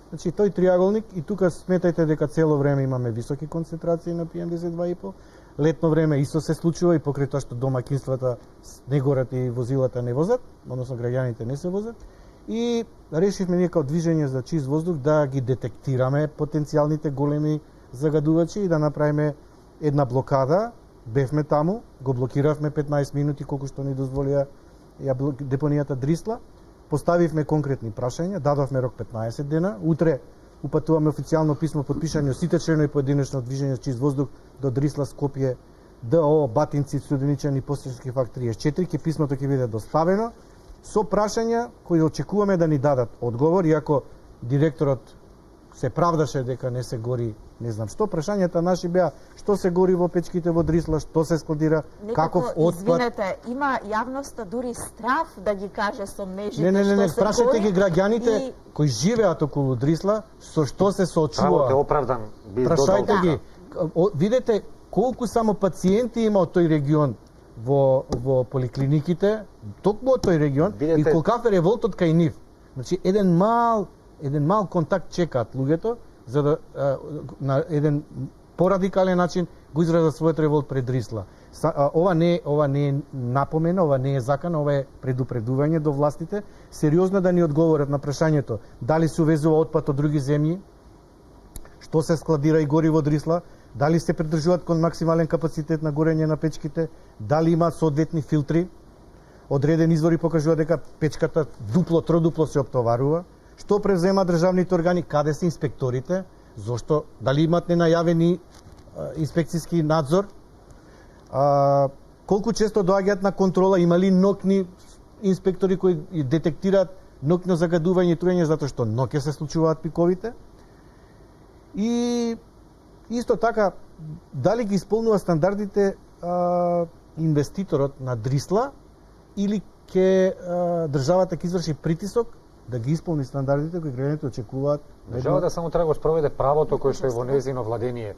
Значи тој триаголник и тука сметајте дека цело време имаме високи концентрации на PM10.2,5. Летно време исто се случува и покрај тоа што домаќинствата не горат и возилата не возат, односно граѓаните не се возат. И решивме ние као движење за чист воздух да ги детектираме потенцијалните големи загадувачи и да направиме една блокада. Бевме таму, го блокиравме 15 минути колку што ни дозволија депонијата Дрисла. Поставивме конкретни прашања, дадовме рок 15 дена. Утре упатуваме официјално писмо подпишано од сите членови поединечно движење за чист воздух до Дрисла, Скопје, ДО, Батинци, Студеничани, Постишки факт 34. Ке писмото ќе биде доставено со прашања кои очекуваме да ни дадат одговор, иако директорот се правдаше дека не се гори не знам што. Прашањата наши беа што се гори во печките во Дрисла, што се складира, каков отпад. Извинете, има јавноста дури страв да ги каже сомнежите Не, што се прашајте гори ги граѓаните и... кои живеат околу Дрисла, со што се Правот е соочуваат. оправдан, би Прашајте додал. ги. Видете колку само пациенти има од тој регион во поликлиниките, токму од тој регион, Видете... и колкав е револтот кај нив. Значи, еден мал контакт чекаат луѓето, за да на еден порадикален начин го изразат својот револт пред Дрисла. Ова не е напомена, ова не е закана, ова е предупредување до властите, сериозно да ни одговорат на прашањето дали се увезува отпад од други земји, што се складира и гори во Дрисла, дали се придржуваат кон максимален капацитет на горење на печките, дали имаат соодветни филтри. Одредени извори покажуваат дека печката дупло, тродупло се оптоварува. Што превзема државните органи, каде се инспекторите, зошто, дали имаат ненајавени инспекцијски надзор, колку често доаѓаат на контрола, има ли ноќни инспектори кои детектираат ноќно загадување и труење, затоа што ноќе се случуваат пиковите. И исто така, дали ги исполнува стандардите инвеститорот на Дрисла или ќе државата ќе изврши притисок да ги исполни стандардите кои граѓаните очекуваат. Државата само треба да го спроведе правото кое што е во нејзино владение.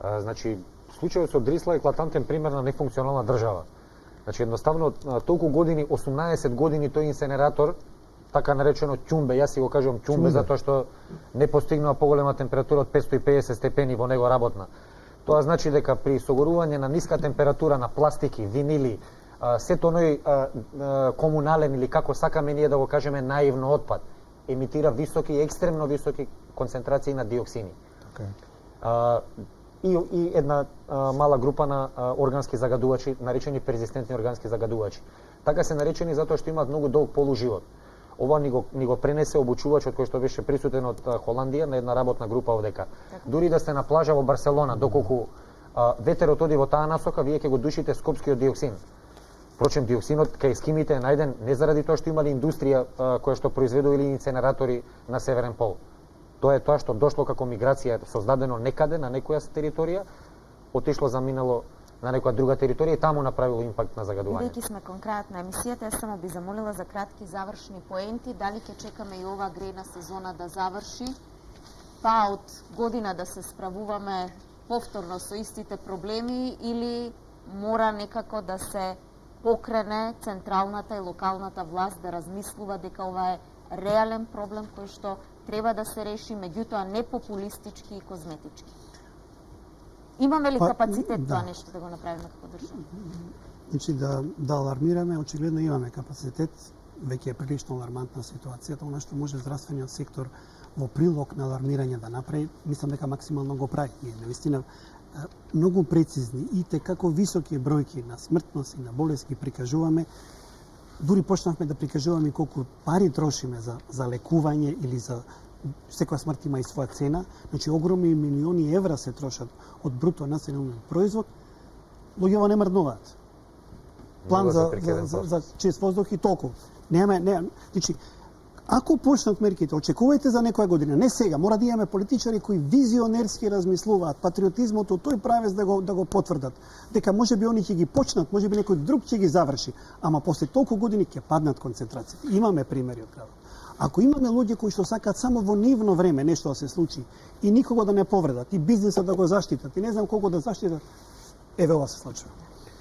Значи, случајот со Дрисла е еклатантен пример на нефункционална држава. Значи, едноставно, толку години, 18 години тој инсенератор, така наречено ќумбе, јас си го кажувам ќумбе затоа што не постигнува поголема температура од 550 степени во него работна. Тоа значи дека при согорување на ниска температура на пластики, винили, сето оној комунален или како сакаме ние да го кажеме наивно отпад, емитира високи, екстремно високи концентрации на диоксини. Okay. И една мала група на органски загадувачи, наречени перзистентни органски загадувачи. Така се наречени затоа што имаат многу долг полуживот. Ова ни го пренесе обучувачот кој што беше присутен од Холандија на една работна група овдека. Дури да сте на плажа во Барселона, доколку ветерот оди во таа насока, вие ќе го душите скопскиот диоксин. Впрочем, диоксинот кај ескимите е најден не заради тоа што имали индустрија која што произведували инсенератори на Северен пол. Тоа е тоа што дошло како миграција, создадено некаде на некоја територија, отишло заминало на некоја друга територија и таму направило импакт на загадување. Бидејќи сме конкретна емисијата, јас само би замолила за кратки завршни поенти, дали ќе чекаме и ова грејна сезона да заврши, па од година да се справуваме повторно со истите проблеми или мора некако да се покрене централната и локалната власт да размислува дека ова е реален проблем кој што треба да се реши, меѓутоа не популистички и козметички. Имаме ли капацитет тоа нешто да го направиме како држава? Значи да алармираме, очигледно имаме капацитет, веќе е прилично алармантна ситуацијата, она што може здравствениот сектор во прилог на алармирање да направи, мислам дека максимално го прави. Ние навистина многу прецизни и те како високи бројки на смртност и на болест ги прикажуваме. Дури почнавме да прикажуваме колку пари трошиме за лекување или за секоја смрт има и своја цена. Значи огромни милиони евра се трошат од бруто национален производ. Луѓето не мрднуваат. План за чист воздух и толку. Значи, ако почнат мерките, очекувајте за некоја година, не сега, мора да имаме политичари кои визионерски размислуваат, патриотизмот од тој правец да го потврдат, дека можеби они ќе ги почнат, можеби некој друг ќе ги заврши, ама после толку години ќе паднат концентрацијата. Имаме примери од крајот. Ако имаме луѓе кои што сакаат само во нивно време нешто да се случи и никого да не повредат, и бизнисот да го заштитат, и не знам колку да заштитат, еве ова се случува.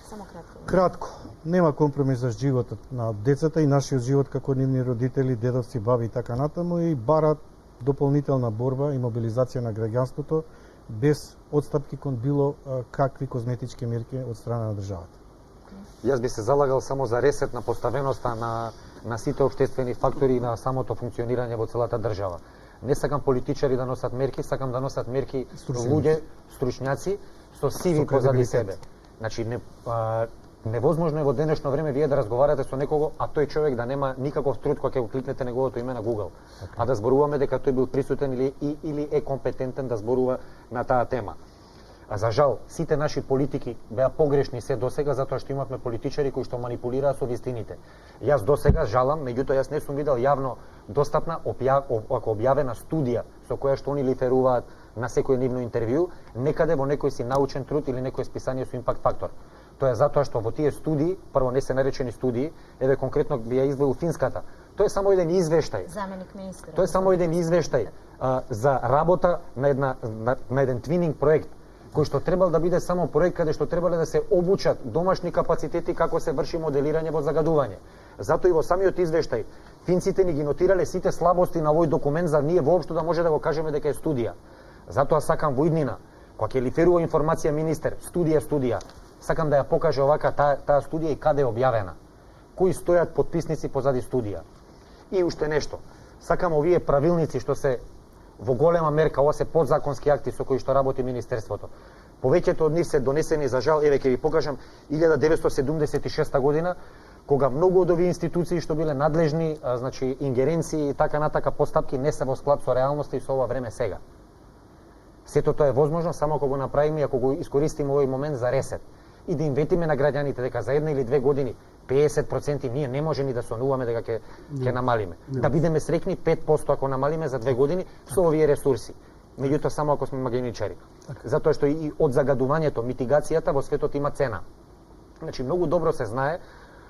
Само кратко. Кратко, нема компромис за животот на децата и нашиот живот како нивни родители, дедовци, баби и така натаму, и барат дополнителна борба и мобилизација на граѓанството без отстапки кон било какви козметички мерки од страна на државата. Јас би се залагал само за ресет на поставеноста на сите општествени фактори и на самото функционирање во целата држава. Не сакам политичари да носат мерки, сакам да носат мерки луѓе, стручњаци со CV позади себе. Значи, невозможно е во денешно време вие да разговарате со некого, а тој човек да нема никаков труд кога ќе го кликнете неговото име на Google. А да зборуваме дека тој бил присутен или е компетентен да зборува на таа тема. А за жал, сите наши политики беа погрешни се досега затоа што имавме политичари кои што манипулираа со вистините. Јас досега жалам, меѓутоа јас не сум видел јавно достапна ако објавена студија со која што они лиферуваат на секој нивно интервју, некаде во некој си научен труд или некој списание со импакт фактор. Тоа е затоа што во тие студии, прво не се наречени студии, еве конкретно би ја извел финската. Тоа е само еден извештај. Заменик министер. Тоа е само еден извештај за работа на еден твининг проект, кој што требал да биде само проект каде што требале да се обучат домашни капацитети како се врши моделирање во загадување. Затоа и во самиот извештај финците ни ги нотирале сите слабости на овој документ за ние воопшто да може да го кажеме дека е студија. Затоа сакам во иднина, кога ќе лиферува информација министер, студија, сакам да ја покаже овака таа студија и каде е објавена. Кои стојат потписници позади студија. И уште нешто. Сакам овие правилници што се во голема мерка, ова се подзаконски акти со кои што работи министерството. Повеќето од нив се донесени, за жал, еве ќе ви покажам, 1976 година, кога многу од овие институции што биле надлежни, значи ингеренции и така натака постапки не се во склад со реалноста и со ова време сега. Сето тоа е возможно само ако го направиме и ако го искористиме овој момент за ресет. И да им ветиме на граѓаните дека за 1 или 2 години 50% ние не може ни да сонуваме дека ќе намалиме. Да бидеме среќни 5% ако намалиме за 2 години со овие ресурси. Меѓутоа само ако сме магионичари. Затоа што и од загадувањето, митигацијата во светот има цена. Значи многу добро се знае,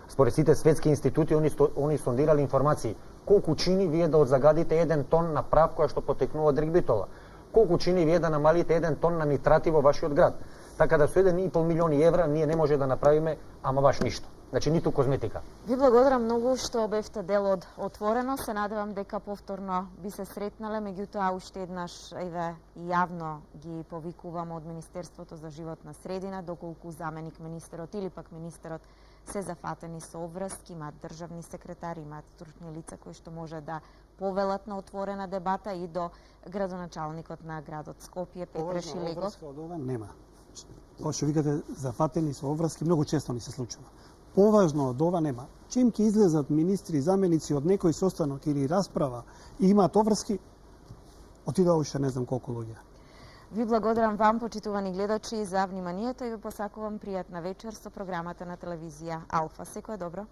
според сите светски институти, они сондирали информации колку чини вие да одзагадите 1 тон на прав која што потекнува од ригбитола. Колку чини вие да намалите 1 тон на нитрати во вашиот град. Така да со 1,5 милиони евра ние не може да направиме ама баш ништо. Значи ниту козметика. Ви благодарам многу што бевте дел од Отворено. Се надевам дека повторно би се сретнале, меѓутоа уште еднаш еве јавно ги повикувам од Министерството за животна средина, доколку заменик министерот или пак министерот се зафатени со обврски, имаат државни секретари, имаат стручни лица кои што може да повелат на отворена дебата и до градоначалникот на градот Скопје, Петре Шилегов. Од ова нема. Тоа што викате зафатени со обврски многу често ни се случува. Поважно од ова нема. Чим ќе излезат министри и заменици од некој состанок или расправа и имаат обврски, отидоа уште не знам колку луѓе. Ви благодарам вам, почитувани гледачи, за вниманието и ви посакувам пријатна вечер со програмата на телевизија Алфа. Секое добро.